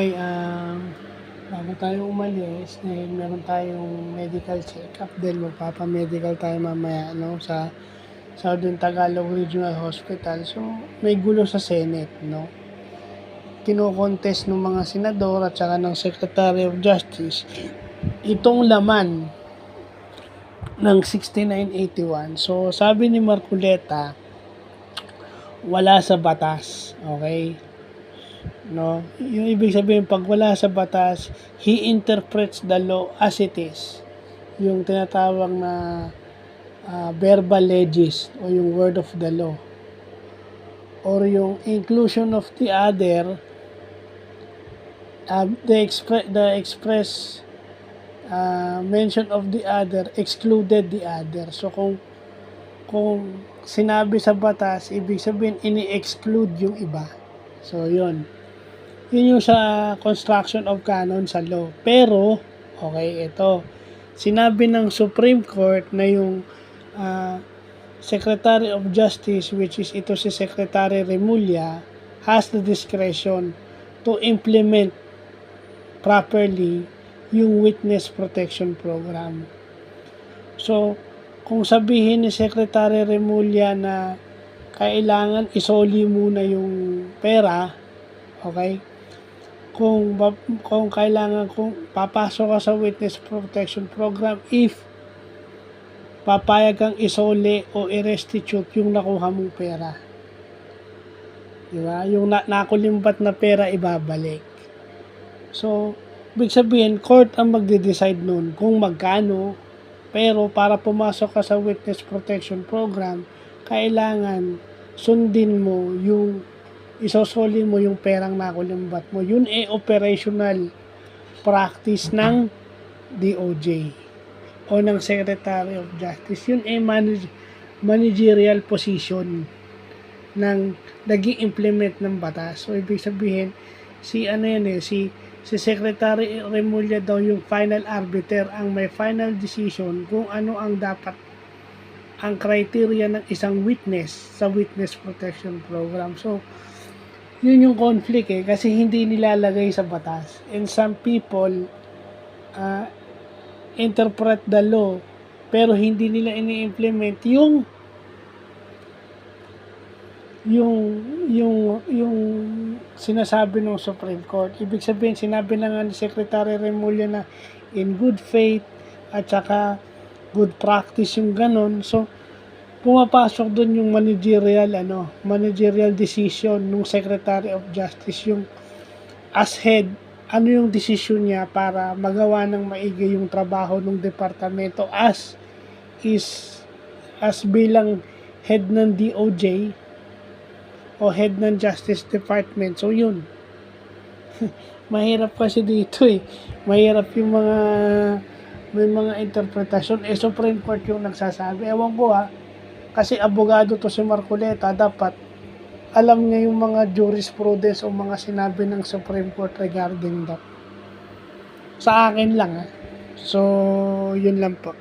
Okay, bago tayo umalis, meron tayong medical check-up din. Magpapa-medical tayo mamaya, no, sa Southern Tagalog Regional Hospital. So, may gulo sa Senate, no. Kino-contest ng mga senador at saka ng Secretary of Justice itong laman ng 6981. So, sabi ni Marcoleta, wala sa batas, okay? No, yung ibig sabihin pag wala sa batas, he interprets the law as it is. Yung tinatawag na verbal legis o yung word of the law, or yung inclusion of the other, the express mention of the other excluded the other. So kung sinabi sa batas, ibig sabihin ini-exclude yung iba. So yun yung sa construction of canon sa law. Pero, okay, ito. Sinabi ng Supreme Court na yung Secretary of Justice, which is ito si Secretary Remulla, has the discretion to implement properly yung witness protection program. So, kung sabihin ni Secretary Remulla na kailangan isoli muna yung pera, okay, kung kailangan kung papasok ka sa witness protection program if papayag kang isole o i-restitute yung nakuha mong pera. Diba? Yung nakulimbat na pera ibabalik. So, ibig sabihin, court ang magde-decide nun kung magkano, pero para pumasok ka sa witness protection program, kailangan sundin mo yung isosoli mo yung perang nakulimbat mo. Yun operational practice ng DOJ o ng Secretary of Justice. Yun managerial position ng nag-i-implement ng batas. So, ibig sabihin, si Secretary Remulla daw yung final arbiter, ang may final decision kung ano ang dapat ang criteria ng isang witness sa witness protection program. So, yun yung conflict kasi hindi nilalagay sa batas. And some people interpret the law pero hindi nila ini-implement yung sinasabi ng Supreme Court. Ibig sabihin, sinabi na nga ni Secretary Remulla na in good faith at saka good practice yung ganon. So, pumapasok doon yung managerial decision ng Secretary of Justice, yung as head, ano yung decision niya para magawa ng maigi yung trabaho ng departamento as bilang head ng DOJ o head ng Justice Department. So yun. Mahirap kasi dito Mahirap yung may mga interpretasyon. Supreme Court yung nagsasabi. Ewan ko kasi abogado to si Marcoleta, dapat alam niya yung mga jurisprudence o mga sinabi ng Supreme Court regarding that. Sa akin lang So, yun lang po.